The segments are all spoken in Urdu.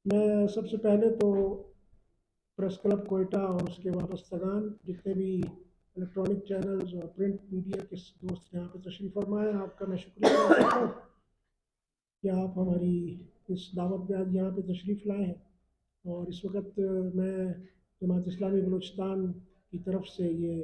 میں سب سے پہلے تو پریس کلب کوئٹہ اور اس کے وابستگان جتنے بھی الیکٹرانک چینلز اور پرنٹ میڈیا کے دوست یہاں پہ تشریف فرمائے، آپ کا میں شکریہ ادا کرتا ہوں کہ آپ ہماری اس دعوت پہ آج یہاں پہ تشریف لائے ہیں۔ اور اس وقت میں جماعت اسلامی بلوچستان کی طرف سے یہ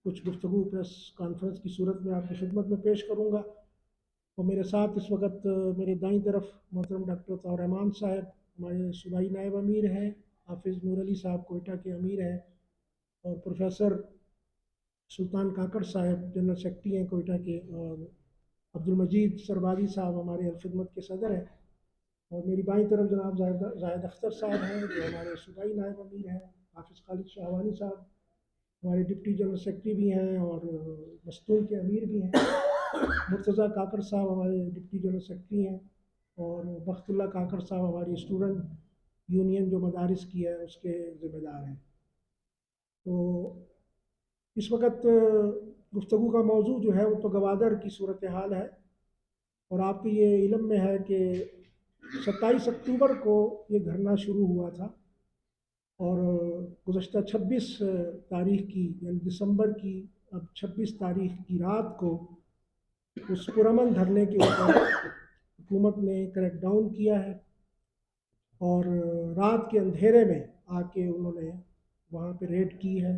کچھ گفتگو پریس کانفرنس کی صورت میں آپ کی خدمت میں پیش کروں گا۔ اور میرے ساتھ اس وقت میرے دائیں طرف محترم ڈاکٹر طاہر رحمان صاحب ہمارے صوبائی نائب امیر ہیں، حافظ نور علی صاحب کوئٹہ کے امیر ہیں، اور پروفیسر سلطان کاکڑ صاحب جنرل سیکرٹری ہیں کوئٹہ کے، اور عبد المجید سربازی صاحب ہمارے الخدمت کے صدر ہیں، اور میری بائیں طرف جناب زاہد اختر صاحب ہیں جو ہمارے صوبائی نائب امیر ہیں، حافظ خالد شاہوانی صاحب ہمارے ڈپٹی جنرل سیکرٹری بھی ہیں اور مستور کے امیر بھی ہیں، مرتضیٰ کاکڑ صاحب ہمارے ڈپٹی جنرل سیکرٹری ہیں، اور بخت اللہ کاکڑ صاحب ہماری اسٹوڈنٹ یونین جو مدارس کی ہے اس کے ذمہ دار ہیں۔ تو اس وقت گفتگو کا موضوع جو ہے وہ تو گوادر کی صورتحال ہے، اور آپ کے یہ علم میں ہے کہ 27 اکتوبر کو یہ دھرنا شروع ہوا تھا، اور گزشتہ 26 تاریخ کی یعنی دسمبر کی اب 26 تاریخ کی رات کو اس پرامن دھرنے کے اوپر حکومت نے کریک ڈاؤن کیا ہے، اور رات کے اندھیرے میں آ کے انہوں نے وہاں پہ ریڈ کی ہے،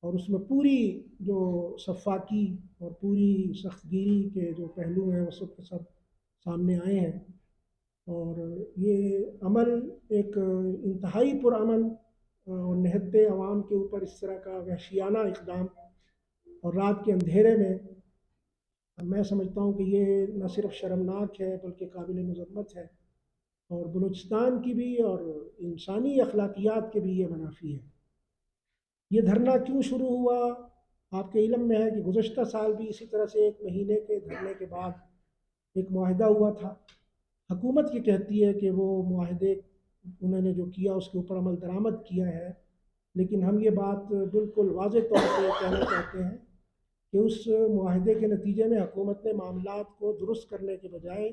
اور اس میں پوری جو شفاقی اور پوری سخت گیری کے جو پہلو ہیں وہ سب کے سب سامنے آئے ہیں، اور یہ عمل ایک انتہائی پرامن اور نہتے عوام کے اوپر اس طرح کا وحشیانہ اقدام اور رات کے اندھیرے میں سمجھتا ہوں کہ یہ نہ صرف شرمناک ہے بلکہ قابل مذمت ہے، اور بلوچستان کی بھی اور انسانی اخلاقیات کے بھی یہ منافی ہے۔ یہ دھرنا کیوں شروع ہوا؟ آپ کے علم میں ہے کہ گزشتہ سال بھی اسی طرح سے 1 مہینے کے دھرنے کے بعد ایک معاہدہ ہوا تھا۔ حکومت یہ کہتی ہے کہ وہ معاہدے انہوں نے جو کیا اس کے اوپر عمل درآمد کیا ہے، لیکن ہم یہ بات بالکل واضح طور پہ کہنا چاہتے ہیں کہ اس معاہدے کے نتیجے میں حکومت نے معاملات کو درست کرنے کے بجائے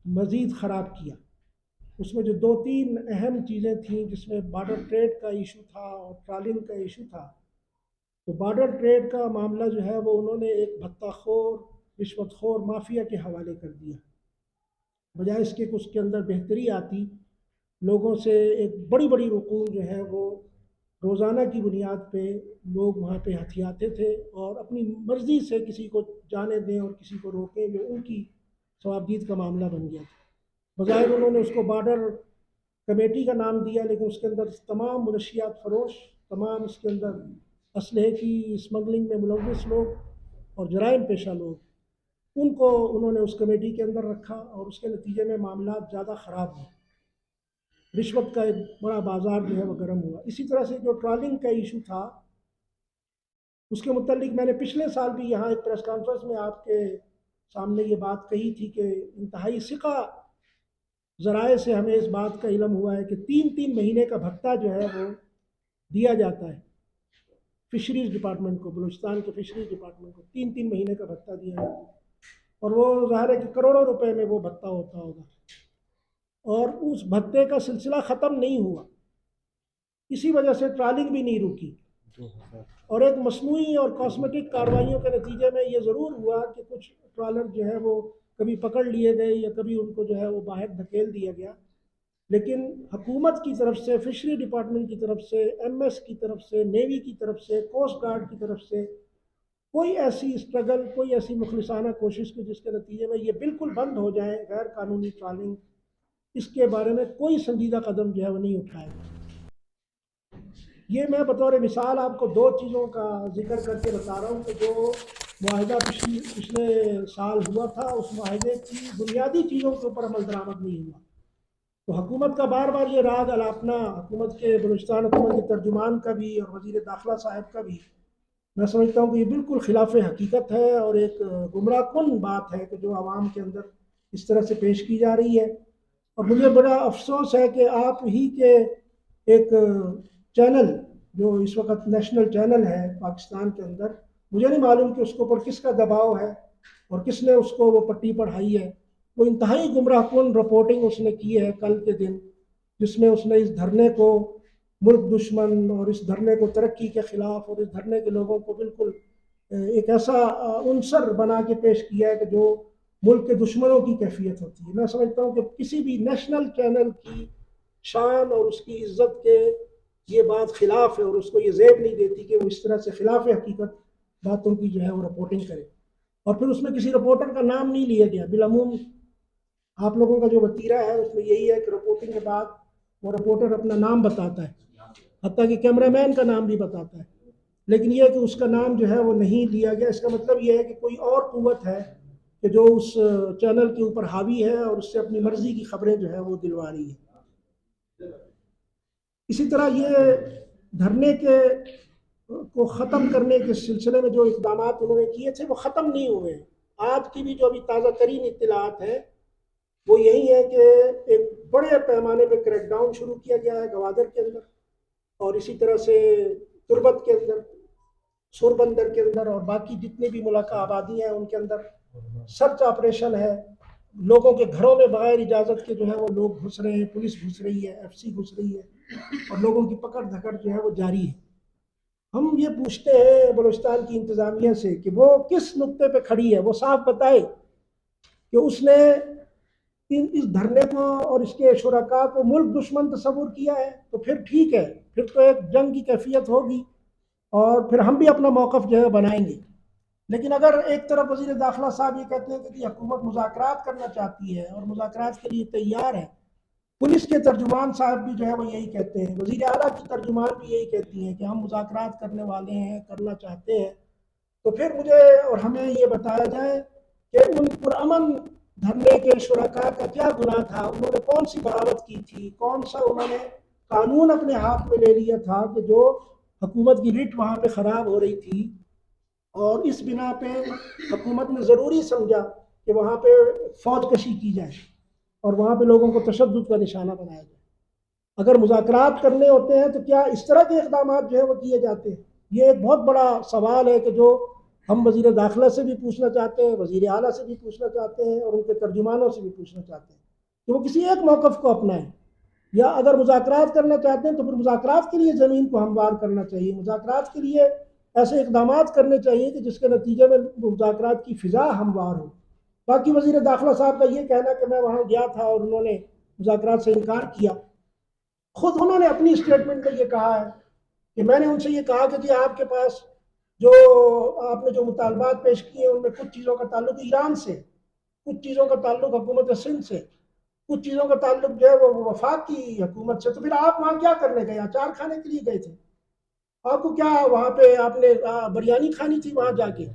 مزید خراب کیا۔ اس میں جو 2-3 اہم چیزیں تھیں جس میں بارڈر ٹریڈ کا ایشو تھا اور ٹرالنگ کا ایشو تھا، تو بارڈر ٹریڈ کا معاملہ جو ہے وہ انہوں نے ایک بھتہ خور رشوت خور مافیا کے حوالے کر دیا، بجائے اس کے کہ اس کے اندر بہتری آتی، لوگوں سے ایک بڑی بڑی رقوم جو ہے وہ روزانہ کی بنیاد پہ لوگ وہاں پہ ہتھیاتے تھے، اور اپنی مرضی سے کسی کو جانے دیں اور کسی کو روکیں، جو ان کی ثوابدید کا معاملہ بن گیا تھا۔ بظاہر انہوں نے اس کو بارڈر کمیٹی کا نام دیا، لیکن اس کے اندر تمام منشیات فروش، تمام اس کے اندر اسلحے کی اسمگلنگ میں ملوث لوگ اور جرائم پیشہ لوگ، ان کو انہوں نے اس کمیٹی کے اندر رکھا، اور اس کے نتیجے میں معاملات زیادہ خراب ہوئے، رشوت کا ایک بڑا بازار جو ہے وہ گرم ہوا۔ اسی طرح سے جو ٹرالنگ کا ایشو تھا اس کے متعلق میں نے پچھلے سال بھی یہاں ایک پریس کانفرنس میں آپ کے سامنے یہ بات کہی تھی کہ انتہائی ثقہ ذرائع سے ہمیں اس بات کا علم ہوا ہے کہ 3-3 مہینے کا بھتہ جو ہے وہ دیا جاتا ہے فشریز ڈپارٹمنٹ کو، بلوچستان کے فشریز ڈپارٹمنٹ کو 3-3 مہینے کا بھتہ دیا جاتا ہے، اور وہ ظاہر ہے کہ کروڑوں روپے میں وہ بھتہ ہوتا ہوگا، اور اس بھتے کا سلسلہ ختم نہیں ہوا، اسی وجہ سے ٹرالنگ بھی نہیں رکی، اور ایک مصنوعی اور کاسمیٹک کارروائیوں کے نتیجے میں یہ ضرور ہوا کہ کچھ ٹرالر جو ہے وہ کبھی پکڑ لیے گئے یا کبھی ان کو جو ہے وہ باہر دھکیل دیا گیا، لیکن حکومت کی طرف سے، فشری ڈپارٹمنٹ کی طرف سے، ایم ایس کی طرف سے، نیوی کی طرف سے، کوسٹ گارڈ کی طرف سے کوئی ایسی اسٹرگل، کوئی ایسی مخلصانہ کوشش کی جس کے نتیجے میں یہ بالکل بند ہو جائے غیر قانونی ٹرالنگ، اس کے بارے میں کوئی سنجیدہ قدم جو ہے وہ نہیں اٹھائے گا۔ یہ میں بطور مثال آپ کو 2 چیزوں کا ذکر کر کے بتا رہا ہوں کہ جو معاہدہ پچھلے سال ہوا تھا، اس معاہدے کی بنیادی چیزوں کے اوپر عمل درآمد نہیں ہوا۔ تو حکومت کا بار بار یہ راگ الاپنا، حکومت کے بلوچستان حکومت کے ترجمان کا بھی اور وزیر داخلہ صاحب کا بھی، میں سمجھتا ہوں کہ یہ بالکل خلاف حقیقت ہے اور ایک گمراہ کن بات ہے کہ جو عوام کے اندر اس طرح سے پیش کی جا رہی ہے۔ اور مجھے بڑا افسوس ہے کہ آپ ہی کے ایک چینل جو اس وقت نیشنل چینل ہے پاکستان کے اندر، مجھے نہیں معلوم کہ اس کے اوپر کس کا دباؤ ہے اور کس نے اس کو وہ پٹی پڑھائی ہے وہ انتہائی گمراہ کن رپورٹنگ اس نے کی ہے کل کے دن، جس میں اس نے اس دھرنے کو ملک دشمن اور اس دھرنے کو ترقی کے خلاف اور اس دھرنے کے لوگوں کو بالکل ایک ایسا عنصر بنا کے پیش کیا ہے کہ جو ملک کے دشمنوں کی کیفیت ہوتی ہے۔ میں سمجھتا ہوں کہ کسی بھی نیشنل چینل کی شان اور اس کی عزت کے یہ بات خلاف ہے، اور اس کو یہ زیب نہیں دیتی کہ وہ اس طرح سے خلاف حقیقت باتوں کی جو ہے وہ رپورٹنگ کرے۔ اور پھر اس میں کسی رپورٹر کا نام نہیں لیا گیا، بالعموم آپ لوگوں کا جو وتیرہ ہے اس میں یہی ہے کہ رپورٹنگ کے بعد وہ رپورٹر اپنا نام بتاتا ہے، حتیٰ کہ کیمرہ مین کا نام بھی بتاتا ہے، لیکن یہ کہ اس کا نام جو ہے وہ نہیں لیا گیا۔ اس کا مطلب یہ ہے کہ کوئی اور قوت ہے کہ جو اس چینل کے اوپر حاوی ہے اور اس سے اپنی مرضی کی خبریں جو ہے وہ دلوا رہی ہے۔ اسی طرح یہ دھرنے کے کو ختم کرنے کے سلسلے میں جو اقدامات انہوں نے کیے تھے وہ ختم نہیں ہوئے ہیں۔ آج کی بھی جو ابھی تازہ ترین اطلاعات ہیں وہ یہی ہے کہ ایک بڑے پیمانے پہ کریک ڈاؤن شروع کیا گیا ہے گوادر کے اندر، اور اسی طرح سے تربت کے اندر، سور بندر کے اندر، اور باقی جتنے بھی ملحقہ آبادی ہیں ان کے اندر سرچ آپریشن ہے۔ لوگوں کے گھروں میں بغیر اجازت کے جو ہے وہ لوگ گھس رہے ہیں، پولیس گھس رہی ہے، ایف سی گھس رہی ہے، اور لوگوں کی پکڑ دھکڑ جو ہے وہ جاری ہے۔ ہم یہ پوچھتے ہیں بلوچستان کی انتظامیہ سے کہ وہ کس نقطے پہ کھڑی ہے، وہ صاف بتائے کہ اس نے اس دھرنے کو اور اس کے شرکاء کو ملک دشمن تصور کیا ہے تو پھر ٹھیک ہے، پھر تو ایک جنگ کی کیفیت ہوگی اور پھر ہم بھی اپنا موقف جو ہے بنائیں گے۔ لیکن اگر ایک طرف وزیر داخلہ صاحب یہ کہتے ہیں کہ حکومت مذاکرات کرنا چاہتی ہے اور مذاکرات کے لیے تیار ہے، پولیس کے ترجمان صاحب بھی جو ہے وہ یہی کہتے ہیں، وزیر اعلیٰ کی ترجمان بھی یہی کہتی ہیں کہ ہم مذاکرات کرنے والے ہیں، کرنا چاہتے ہیں، تو پھر مجھے اور ہمیں یہ بتایا جائے کہ ان پرامن دھرنے کے شرکاء کا کیا گناہ تھا، انہوں نے کون سی بغاوت کی تھی، کون سا انہوں نے قانون اپنے ہاتھ میں لے لیا تھا کہ جو حکومت کی ریٹ وہاں پہ خراب ہو رہی تھی، اور اس بنا پہ حکومت نے ضروری سمجھا کہ وہاں پہ فوج کشی کی جائے اور وہاں پہ لوگوں کو تشدد کا نشانہ بنایا جائے۔ اگر مذاکرات کرنے ہوتے ہیں تو کیا اس طرح کے اقدامات جو ہے وہ کیے جاتے ہیں؟ یہ ایک بہت بڑا سوال ہے کہ جو ہم وزیر داخلہ سے بھی پوچھنا چاہتے ہیں، وزیر اعلیٰ سے بھی پوچھنا چاہتے ہیں، اور ان کے ترجمانوں سے بھی پوچھنا چاہتے ہیں کہ وہ کسی ایک موقف کو اپنائیں، یا اگر مذاکرات کرنا چاہتے ہیں تو پھر مذاکرات کے لیے زمین کو ہموار کرنا چاہیے، مذاکرات کے لیے ایسے اقدامات کرنے چاہیے کہ جس کے نتیجے میں مذاکرات کی فضا ہموار ہو۔ باقی وزیر داخلہ صاحب کا یہ کہنا کہ میں وہاں گیا تھا اور انہوں نے مذاکرات سے انکار کیا، خود انہوں نے اپنی اسٹیٹمنٹ میں یہ کہا ہے کہ میں نے ان سے یہ کہا کہ جی آپ کے پاس جو آپ نے جو مطالبات پیش کیے ان میں کچھ چیزوں کا تعلق ایران سے، کچھ چیزوں کا تعلق حکومت سندھ سے، کچھ چیزوں کا تعلق جو ہے وہ وفاق کی حکومت سے، تو پھر آپ وہاں کیا کرنے گئے؟ اچار کھانے کے لیے گئے تھے؟ آپ کو کیا وہاں پہ آپ نے بریانی کھانی تھی وہاں جا کے؟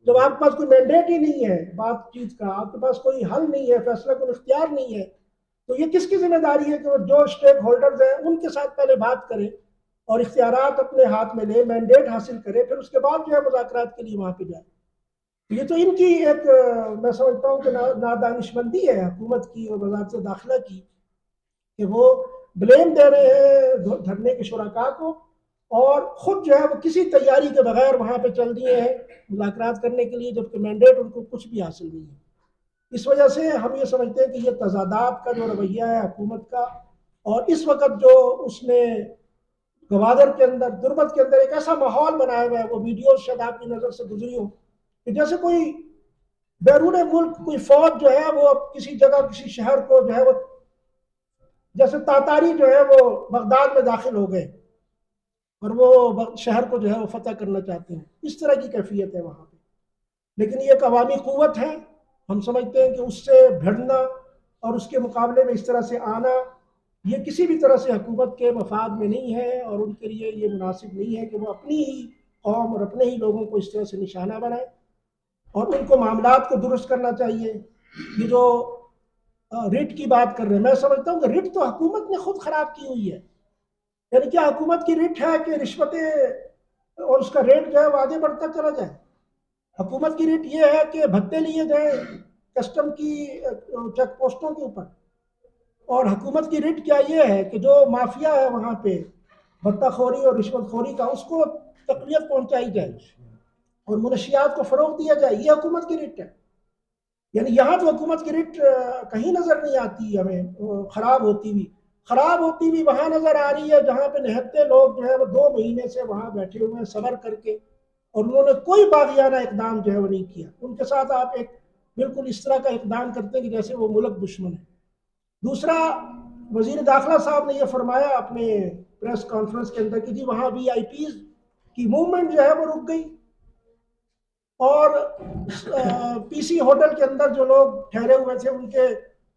جب آپ کے پاس کوئی مینڈیٹ ہی نہیں ہے بات چیت کا، آپ کے پاس کوئی حل نہیں ہے، فیصلہ کوئی اختیار نہیں ہے، تو یہ کس کی ذمہ داری ہے کہ وہ جو اسٹیک ہولڈرز ہیں ان کے ساتھ پہلے بات کرے اور اختیارات اپنے ہاتھ میں لے، مینڈیٹ حاصل کرے، پھر اس کے بعد جو ہے مذاکرات کے لیے وہاں پہ جائے؟ یہ تو ان کی ایک میں سمجھتا ہوں کہ نادانشمندی ہے حکومت کی اور وزارت داخلہ کی، کہ وہ بلیم دے رہے ہیں دھرنے کے شرکاء کو اور خود جو ہے وہ کسی تیاری کے بغیر وہاں پہ چل دیے ہیں مذاکرات کرنے کے لیے، جبکہ مینڈیٹ ان کو کچھ بھی حاصل نہیں ہے۔ اس وجہ سے ہم یہ سمجھتے ہیں کہ یہ تضادات کا جو رویہ ہے حکومت کا، اور اس وقت جو اس نے گوادر کے اندر، دربت کے اندر ایک ایسا ماحول بنایا ہوا ہے، وہ ویڈیوز شاید آپ کی نظر سے گزری ہو کہ جیسے کوئی بیرون ملک کوئی فوج جو ہے وہ کسی جگہ کسی شہر کو جو ہے وہ جیسے تاتاری جو ہے وہ بغداد میں داخل ہو گئے اور وہ شہر کو جو ہے وہ فتح کرنا چاہتے ہیں، اس طرح کی کیفیت ہے وہاں پہ۔ لیکن یہ ایک عوامی قوت ہے، ہم سمجھتے ہیں کہ اس سے بھڑنا اور اس کے مقابلے میں اس طرح سے آنا یہ کسی بھی طرح سے حکومت کے مفاد میں نہیں ہے، اور ان کے لیے یہ مناسب نہیں ہے کہ وہ اپنی ہی قوم اور اپنے ہی لوگوں کو اس طرح سے نشانہ بنائے، اور ان کو معاملات کو درست کرنا چاہیے۔ یہ جو ریٹ کی بات کر رہے ہیں، میں سمجھتا ہوں کہ ریٹ تو حکومت نے خود خراب کی ہوئی ہے، یعنی کیا حکومت کی ریٹ ہے کہ رشوتیں اور اس کا ریٹ جو ہے وہ آگے بڑھتا چلا جائے؟ حکومت کی ریٹ یہ ہے کہ بھتے لیے جائیں کسٹم کی چیک پوسٹوں کے اوپر، اور حکومت کی ریٹ کیا یہ ہے کہ جو مافیا ہے وہاں پہ بھتہ خوری اور رشوت خوری کا اس کو تقویت پہنچائی جائے اور منشیات کو فروغ دیا جائے، یہ حکومت کی ریٹ ہے۔ یعنی یہاں تو حکومت کی ریٹ کہیں نظر نہیں آتی ہمیں خراب ہوتی بھی وہاں نظر آ رہی ہے جہاں پہ نہتے لوگ جو ہے وہ 2 مہینے سے وہاں بیٹھے ہوئے ہیں صبر کر کے، اور انہوں نے کوئی باغیانہ اقدام جو ہے وہ نہیں کیا. ان کے ساتھ آپ ایک بالکل اس طرح کا اقدام کرتے ہیں کہ جیسے وہ ملک دشمن ہے. دوسرا، وزیر داخلہ صاحب نے یہ فرمایا اپنے پریس کانفرنس کے اندر کہ جی وہاں وی آئی پیز کی موومنٹ جو ہے وہ رک گئی، اور پی سی ہوٹل کے اندر جو لوگ ٹھہرے ہوئے تھے ان کے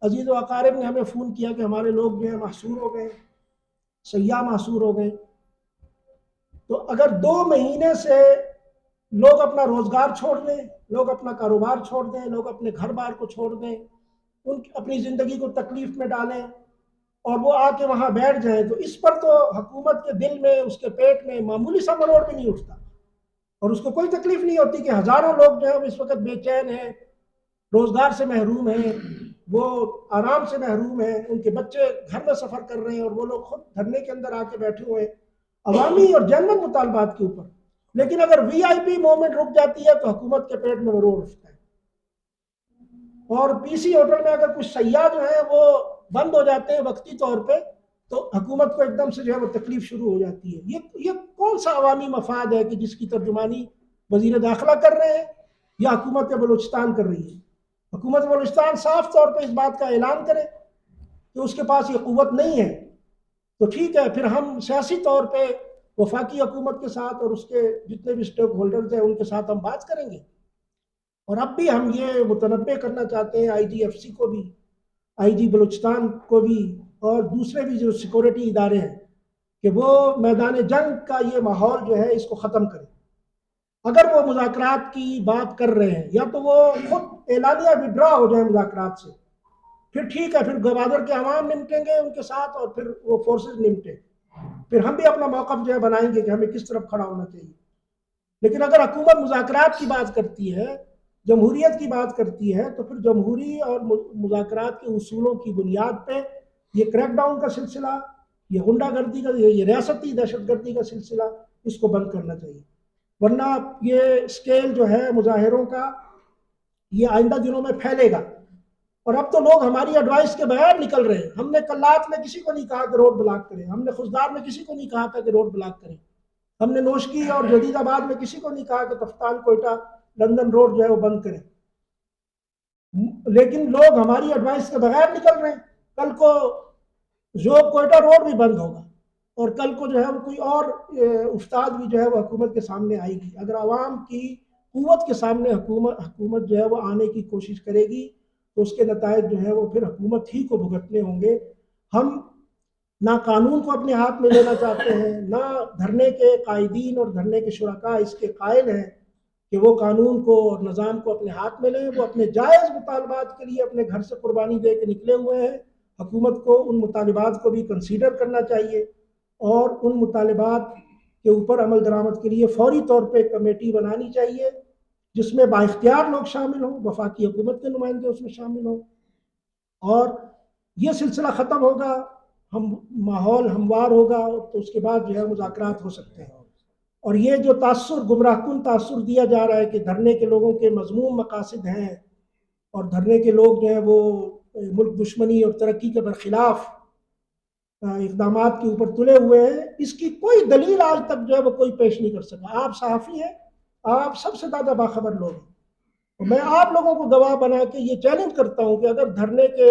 عزیز و اقارب نے ہمیں فون کیا کہ ہمارے لوگ جو ہے محصور ہو گئے، سیاح محصور ہو گئے. تو اگر 2 مہینے سے لوگ اپنا روزگار چھوڑ دیں، لوگ اپنا کاروبار چھوڑ دیں، لوگ اپنے گھر بار کو چھوڑ دیں، اپنی زندگی کو تکلیف میں ڈالیں، اور وہ آ کے وہاں بیٹھ جائیں، تو اس پر تو حکومت کے دل میں، اس کے پیٹ میں معمولی سا مروڑ بھی نہیں اٹھتا، اور اس کو کوئی تکلیف نہیں ہوتی کہ ہزاروں لوگ جو ہے اس وقت بے چین ہیں، روزگار سے محروم ہیں، وہ آرام سے محروم ہیں، ان کے بچے گھر میں سفر کر رہے ہیں، اور وہ لوگ خود دھرنے کے اندر آ کے بیٹھے ہوئے ہیں عوامی اور جنرل مطالبات کے اوپر. لیکن اگر وی آئی پی موومنٹ رک جاتی ہے تو حکومت کے پیٹ میں مروڑ اٹھتا ہے. اور پی سی ہوٹل میں اگر کچھ سیاح جو ہے وہ بند ہو جاتے ہیں وقتی طور پہ، تو حکومت کو ایک دم سے جو ہے وہ تکلیف شروع ہو جاتی ہے. یہ کون سا عوامی مفاد ہے کہ جس کی ترجمانی وزیر داخلہ کر رہے ہیں یا حکومت بلوچستان کر رہی ہے؟ حکومت بلوچستان صاف طور پہ اس بات کا اعلان کرے کہ اس کے پاس یہ قوت نہیں ہے، تو ٹھیک ہے، پھر ہم سیاسی طور پہ وفاقی حکومت کے ساتھ اور اس کے جتنے بھی اسٹیک ہولڈرز ہیں ان کے ساتھ ہم بات کریں گے. اور اب بھی ہم یہ متنبع کرنا چاہتے ہیں آئی جی ایف سی کو بھی، آئی جی بلوچستان کو بھی، اور دوسرے بھی جو سیکورٹی ادارے ہیں، کہ وہ میدان جنگ کا یہ ماحول جو ہے اس کو ختم کریں. اگر وہ مذاکرات کی بات کر رہے ہیں، یا تو وہ خود اعلانیہ وڈرا ہو جائیں مذاکرات سے، پھر ٹھیک ہے، پھر گوادر کے عوام نمٹیں گے ان کے ساتھ، اور پھر وہ فورسز نمٹیں، پھر ہم بھی اپنا موقف جو ہے بنائیں گے کہ ہمیں کس طرف کھڑا ہونا چاہیے. لیکن اگر حکومت مذاکرات کی بات کرتی ہے، جمہوریت کی بات کرتی ہے، تو پھر جمہوری اور مذاکرات کے اصولوں کی بنیاد پہ یہ کریک ڈاؤن کا سلسلہ، یہ غنڈہ گردی کا، یہ ریاستی دہشت گردی کا سلسلہ، اس کو بند کرنا چاہیے. ورنہ یہ سکیل جو ہے مظاہروں کا، یہ آئندہ دنوں میں پھیلے گا. اور اب تو لوگ ہماری ایڈوائس کے بغیر نکل رہے ہیں. ہم نے کلات میں کسی کو نہیں کہا کہ روڈ بلاک کریں، ہم نے خزدار میں کسی کو نہیں کہا تھا کہ روڈ بلاک کریں، ہم نے نوشکی اور جدید آباد میں کسی کو نہیں کہا کہ تفتان کوئٹہ لندن روڈ جو ہے وہ بند کریں. لیکن لوگ ہماری ایڈوائس کے بغیر نکل رہے ہیں. کل کو ذوب کوئٹہ روڈ بھی بند ہوگا، اور کل کو جو ہے وہ کوئی اور افتاد بھی جو ہے وہ حکومت کے سامنے آئے گی. اگر عوام کی قوت کے سامنے حکومت جو ہے وہ آنے کی کوشش کرے گی، تو اس کے نتائج جو ہے وہ پھر حکومت ہی کو بھگتنے ہوں گے. ہم نہ قانون کو اپنے ہاتھ میں لینا چاہتے ہیں، نہ دھرنے کے قائدین اور دھرنے کے شرکاء اس کے قائل ہیں کہ وہ قانون کو اور نظام کو اپنے ہاتھ میں لیں. وہ اپنے جائز مطالبات کے لیے اپنے گھر سے قربانی دے کے نکلے ہوئے ہیں. حکومت کو ان مطالبات کو بھی کنسیڈر کرنا چاہیے، اور ان مطالبات کے اوپر عمل درآمد کے لیے فوری طور پہ کمیٹی بنانی چاہیے، جس میں بااختیار لوگ شامل ہوں، وفاقی حکومت کے نمائندے اس میں شامل ہوں، اور یہ سلسلہ ختم ہوگا، ہم ماحول ہموار ہوگا، تو اس کے بعد جو ہے مذاکرات ہو سکتے ہیں. اور یہ جو تاثر، گمراہ کن تاثر دیا جا رہا ہے کہ دھرنے کے لوگوں کے مذموم مقاصد ہیں، اور دھرنے کے لوگ جو ہیں وہ ملک دشمنی اور ترقی کے برخلاف اقدامات کے اوپر تلے ہوئے ہیں، اس کی کوئی دلیل آج تک جو ہے وہ کوئی پیش نہیں کر سکا. آپ صحافی ہیں، آپ سب سے زیادہ باخبر لوگ ہیں، اور میں آپ لوگوں کو گواہ بنا کے یہ چیلنج کرتا ہوں کہ اگر دھرنے کے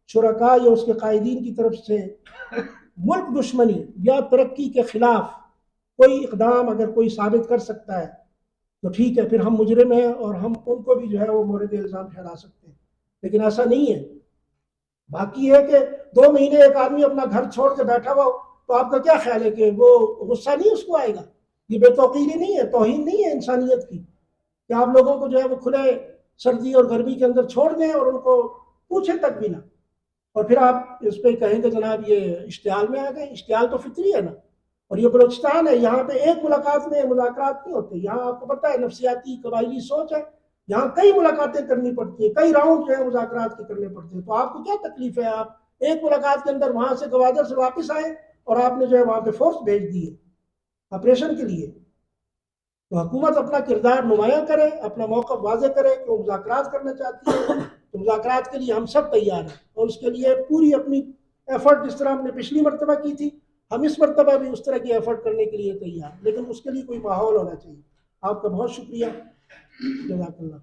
شرکاء یا اس کے قائدین کی طرف سے ملک دشمنی یا ترقی کے خلاف کوئی اقدام اگر کوئی ثابت کر سکتا ہے، تو ٹھیک ہے، پھر ہم مجرم ہیں اور ہم ان کو بھی جو ہے وہ مورد الزام ٹھہرا سکتے ہیں. لیکن ایسا نہیں ہے. باقی ہے کہ 2 مہینے ایک آدمی اپنا گھر چھوڑ کے بیٹھا ہوا، تو آپ کا کیا خیال ہے کہ وہ غصہ نہیں اس کو آئے گا؟ یہ بے توقیری نہیں ہے، توہین نہیں ہے انسانیت کی کہ آپ لوگوں کو جو ہے وہ کھلے سردی اور گرمی کے اندر چھوڑ دیں اور ان کو پوچھیں تک بھی نہ، اور پھر آپ اس پہ کہیں کہ جناب یہ اشتعال میں آ گئے. اشتعال تو فطری ہے نا. اور یہ بلوچستان ہے، یہاں پہ ایک ملاقات میں مذاکرات نہیں ہوتے. یہاں آپ کو پتہ ہے نفسیاتی قبائلی سوچ ہے، یہاں کئی ملاقاتیں کرنی پڑتی ہیں، کئی راؤنڈ جو ہے مذاکرات کے کرنے پڑتے ہیں. تو آپ کو کیا تکلیف ہے؟ آپ ایک ملاقات کے اندر وہاں سے گوادر سے واپس آئے، اور آپ نے جو ہے وہاں پہ فورس بھیج دی ہے آپریشن کے لیے. تو حکومت اپنا کردار نمایاں کرے، اپنا موقف واضح کرے کہ وہ مذاکرات کرنا چاہتی ہے، تو مذاکرات کے لیے ہم سب تیار ہیں، اور اس کے لیے پوری اپنی ایفرٹ جس طرح ہم نے پچھلی مرتبہ کی تھی، ہم اس مرتبہ بھی اس طرح کی ایفرٹ کرنے کے لیے تیار، لیکن اس کے لیے کوئی ماحول ہونا چاہیے۔ آپ کا بہت شکریہ، جزاک اللہ۔